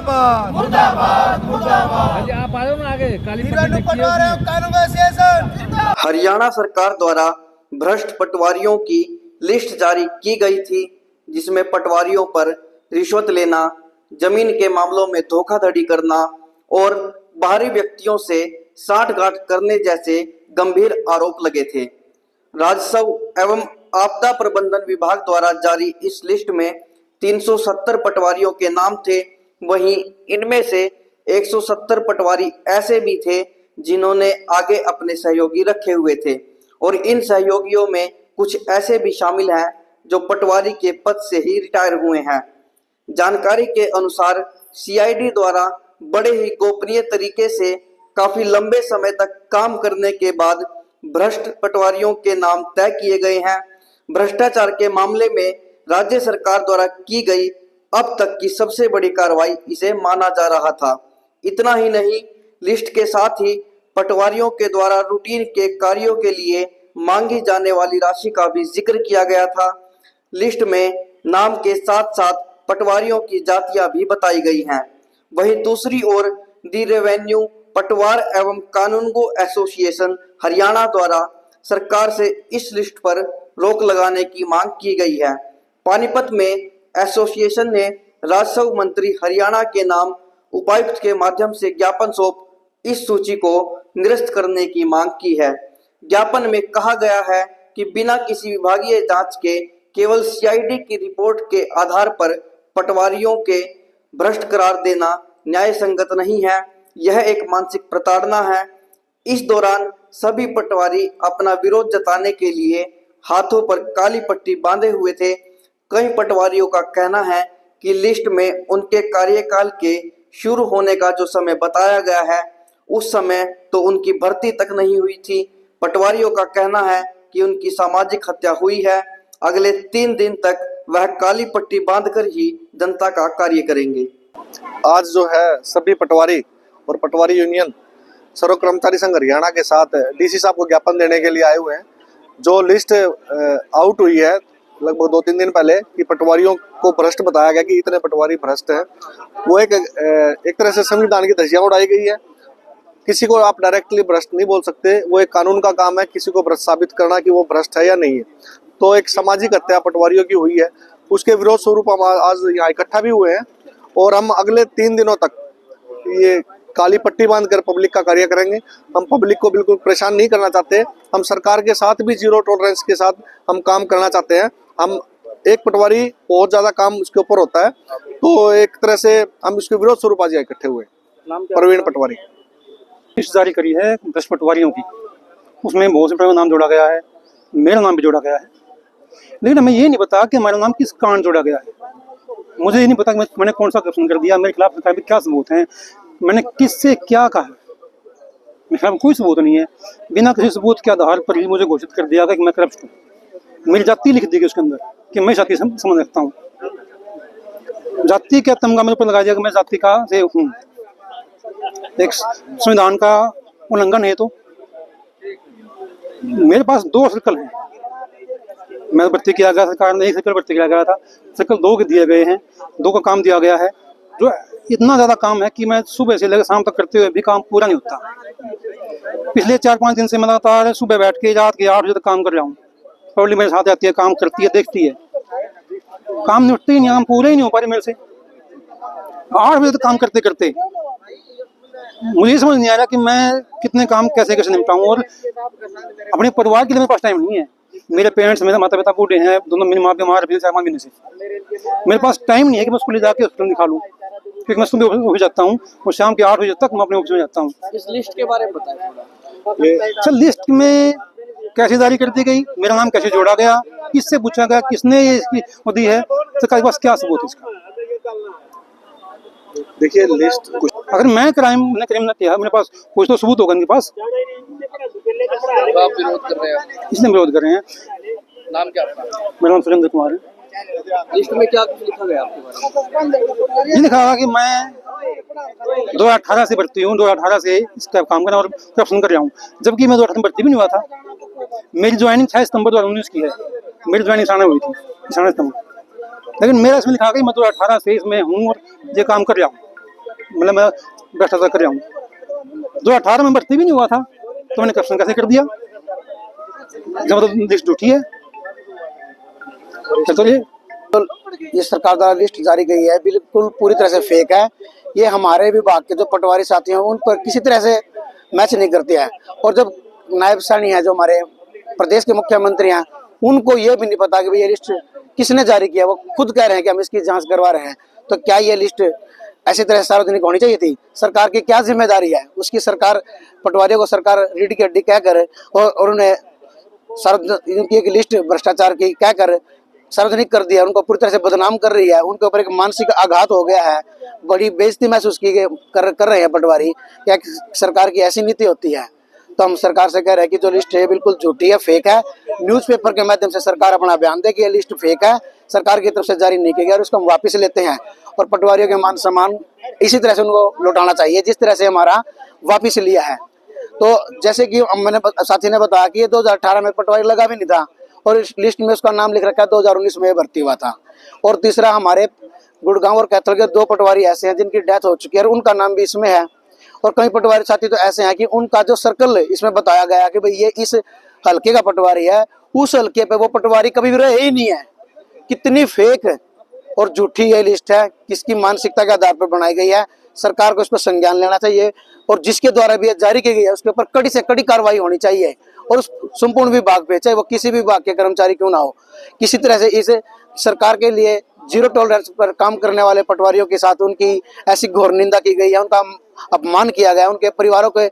मुर्दाबाद मुर्दाबाद मुर्दाबाद। आप आ जाओ ना आगे। हरियाणा सरकार द्वारा भ्रष्ट पटवारियों की लिस्ट जारी की गई थी, जिसमें पटवारियों पर रिश्वत लेना, जमीन के मामलों में धोखाधड़ी करना और बाहरी व्यक्तियों से साठगांठ करने जैसे गंभीर आरोप लगे थे। राजस्व एवं आपदा प्रबंधन विभाग द्वारा जारी इस लिस्ट में 370 पटवारियों के नाम थे। वहीं इनमें से 170 पटवारी ऐसे भी थे जिन्होंने आगे अपने सहयोगी रखे हुए थे और इन सहयोगियों में कुछ ऐसे भी शामिल हैं जो पटवारी के पद से ही रिटायर हुए हैं। जानकारी के अनुसार सीआईडी द्वारा बड़े ही गोपनीय तरीके से काफी लंबे समय तक काम करने के बाद भ्रष्ट पटवारियों के नाम तय किए गए हैं। भ्रष्टाचार के मामले में राज्य सरकार द्वारा की गई अब तक की सबसे बड़ी कार्रवाई इसे माना जा रहा था। इतना ही नहीं, लिस्ट के साथ ही पटवारियों के द्वारा रूटीन के कार्यों के लिए मांगी जाने वाली राशि का भी जिक्र किया गया था। लिस्ट में नाम के साथ साथ पटवारियों की जातियां भी बताई गई हैं। वहीं दूसरी ओर दी रेवेन्यू पटवार एवं कानूनगो एसोसिएशन हरियाणा द्वारा सरकार से इस लिस्ट पर रोक लगाने की मांग की गई है। पानीपत में एसोसिएशन ने राजस्व मंत्री हरियाणा के नाम उपायुक्त के माध्यम से ज्ञापन सौंप इस सूची को निरस्त करने की मांग की है। ज्ञापन में कहा गया है कि बिना किसी विभागीय जांच के केवल सीआईडी की रिपोर्ट के आधार पर पटवारियों के भ्रष्ट करार देना न्याय संगत नहीं है। यह एक मानसिक प्रताड़ना है। इस दौरान सभी पटवारी अपना विरोध जताने के लिए हाथों पर काली पट्टी बांधे हुए थे। कई पटवारियों का कहना है कि लिस्ट में उनके कार्यकाल के शुरू होने का जो समय बताया गया है, उस समय तो उनकी भर्ती तक नहीं हुई थी। पटवारियों का कहना है कि उनकी सामाजिक हत्या हुई है। अगले 3 दिन तक वह काली पट्टी बांधकर ही जनता का कार्य करेंगे। आज जो है सभी पटवारी और पटवारी यूनियन सर्व कर्मचारी संघ हरियाणा के साथ डीसी साहब को ज्ञापन देने के लिए आए हुए हैं। जो लिस्ट आउट हुई है लगभग 2-3 दिन पहले कि पटवारियों को भ्रष्ट बताया गया कि इतने पटवारी भ्रष्ट हैं, वो एक तरह से संविधान की धज्जियां उड़ाई गई है। किसी को आप डायरेक्टली भ्रष्ट नहीं बोल सकते, वो एक कानून का काम है किसी को भ्रष्ट साबित करना कि वो भ्रष्ट है या नहीं है। तो एक सामाजिक हत्या पटवारियों की हुई है, उसके विरोध स्वरूप हम आज यहाँ इकट्ठा भी हुए हैं और हम अगले 3 दिनों तक ये काली पट्टी बांधकर पब्लिक का कार्य करेंगे। हम पब्लिक को बिल्कुल परेशान नहीं करना चाहते। हम सरकार के साथ भी जीरो टॉलरेंस के साथ हम काम करना चाहते हैं। हम एक पटवारी बहुत ज्यादा काम उसके ऊपर होता है, तो एक तरह से हम उसके विरोध स्वरूप आज इकट्ठे हुए। प्रवीण पटवारी लिस्ट जारी करी है भ्रष्ट पटवारियों की, उसमें बहुत से नाम जोड़ा गया है, मेरा नाम भी जोड़ा गया है, लेकिन हमें ये नहीं पता कि हमारा नाम किस कारण जोड़ा गया है। मुझे ये नहीं पता कि मैंने कौन सा करप्शन कर दिया, मेरे खिलाफ सरकार में क्या सबूत हैं, मैंने किससे क्या कहा। मेरे खिलाफ कोई सबूत नहीं है। बिना किसी सबूत के आधार पर ही मुझे घोषित कर दिया गया कि मैं करप्ट हूँ। मेरी जाति लिख दी गई उसके अंदर कि मैं जाति से संबंध रखता हूँ। जाति का तमगा मेरे ऊपर लगा दिया कि मैं जाति का से हूँ। एक संविधान का उल्लंघन है। तो मेरे पास 2 सर्कल हैं, मैं भर्ती किया गया सरकार ने, 1 सर्कल भर्ती किया गया था, सर्कल 2 के दिए गए हैं, 2 का काम दिया गया है। जो इतना ज़्यादा काम है कि मैं सुबह से लेकर शाम तक करते हुए भी काम पूरा नहीं होता। पिछले 4-5 दिन से मैं लगातार सुबह बैठ के रात के 8 बजे तक काम कर रहा हूँ। पब्लिक मेरे साथ आती है, काम करती है, देखती है, काम निपटते ही नहीं, काम पूरे ही नहीं हो पा रहे मेरे से। 8 बजे तक काम करते करते मुझे समझ नहीं आ रहा कि मैं कितने काम कैसे निपटाऊँ। और अपने परिवार के लिए मेरे पास टाइम नहीं है। मेरे पेरेंट्स, मेरे माता पिता बूढ़े हैं, दोनों, मेरी माँ बीमार है 4 महीने से। मेरे पास टाइम नहीं है कि मैं उसको ले जाके हॉस्पिटल दिखा लूँ, क्योंकि मैं सुबह ऑफिस जाता हूँ और शाम के 8 बजे तक मैं अपने ऑफिस में जाता हूँ। इस लिस्ट के बारे में बताएं सर। लिस्ट में कैसे जारी कर दी गई, मेरा नाम कैसे जोड़ा गया, किससे पूछा गया, किसने ये इसकी वो दी है, सरकार के पास क्या सबूत है इसका। देखिए लिस्ट अगर मैं क्राइम न किया, मेरे पास कुछ तो सबूत होगा इनके पास। आप विरोध कर रहे हैं, इसलिए विरोध कर रहे हैं। नाम क्या आपका? मेरा नाम सुरेंद्र कुमार है। लिस्ट में क्या लिखा गया आपके बारे में? ये लिखा हुआ कि मैं 2018 से भर्ती हूँ, 2018 से इस टाइप काम करना और करप्शन कर रहा हूँ, जबकि मैं 2018 में भर्ती भी नहीं हुआ था। मेरी ज्वाइनिंग 6 सितंबर 2019 की है, मेरी ज्वाइनिंग साना हुई थी 6 सितंबर, लेकिन मेरा इसमें लिखा कि मैं 2018 से इसमें हूँ और ये काम कर रहा हूँ। मतलब मैं भ्रष्टाचार कर रहा हूँ। 2018 में भर्ती भी नहीं हुआ था तो मैंने करप्शन कैसे कर दिया? जब तो लिस्ट झूठी है। चलिए, ये सरकार द्वारा लिस्ट जारी गई है बिल्कुल पूरी तरह से फेक है। ये हमारे विभाग के जो पटवारी साथी हैं उन पर किसी तरह से मैच नहीं करती है। और जब नायब सानी है जो हमारे प्रदेश के मुख्यमंत्री हैं, उनको ये भी नहीं पता कि भाई ये लिस्ट किसने जारी किया। वो खुद कह रहे हैं कि हम इसकी जांच करवा रहे हैं। तो क्या ये लिस्ट ऐसी तरह सार्वजनिक होनी चाहिए थी? सरकार की क्या जिम्मेदारी है? उसकी सरकार पटवारियों को सरकार रीढ़ की हड्डी कहकर और उन्हें सार्वजनिक एक लिस्ट भ्रष्टाचार की कहकर सार्वजनिक कर दिया, उनको पूरी तरह से बदनाम कर रही है। उनके ऊपर एक मानसिक आघात हो गया है, बड़ी बेइज्जती महसूस की कर रहे हैं पटवारी। क्या सरकार की ऐसी नीति होती है? तो हम सरकार से कह रहे हैं कि जो लिस्ट है बिल्कुल झूठी है, फेक है। न्यूज़पेपर के माध्यम से सरकार अपना बयान दे कि ये लिस्ट फेक है, सरकार की तरफ से जारी नहीं की गई और उसको हम वापस लेते हैं। और पटवारियों के मान सम्मान इसी तरह से उनको लौटाना चाहिए जिस तरह से हमारा वापिस लिया है। तो जैसे कि मैंने साथी ने बताया कि ये 2018 में पटवारी लगा भी नहीं था और इस लिस्ट में उसका नाम लिख रखा है 2019 में भर्ती हुआ था। और तीसरा, हमारे गुड़गांव और कैथल के 2 पटवारी ऐसे हैं जिनकी डेथ हो चुकी है और उनका नाम भी इसमें है। और कई पटवारी साथी तो ऐसे हैं कि उनका जो सर्कल इसमें बताया गया कि भाई ये इस हल्के का पटवारी है, उस हल्के पे वो पटवारी कभी भी रहे ही नहीं है। कितनी फेक और झूठी ये लिस्ट है, किसकी मानसिकता के आधार पर बनाई गई है। सरकार को इस पर संज्ञान लेना चाहिए और जिसके द्वारा भी ये जारी की गई है उसके ऊपर कड़ी से कड़ी कार्रवाई होनी चाहिए। और उस संपूर्ण विभाग पे, चाहे वो किसी भी विभाग के कर्मचारी क्यों ना हो, किसी तरह से इस सरकार के लिए जीरो टॉलरेंस पर काम करने वाले पटवारियों के साथ उनकी ऐसी घोर निंदा की गई है, उनका अपमान किया गया, उनके परिवारों के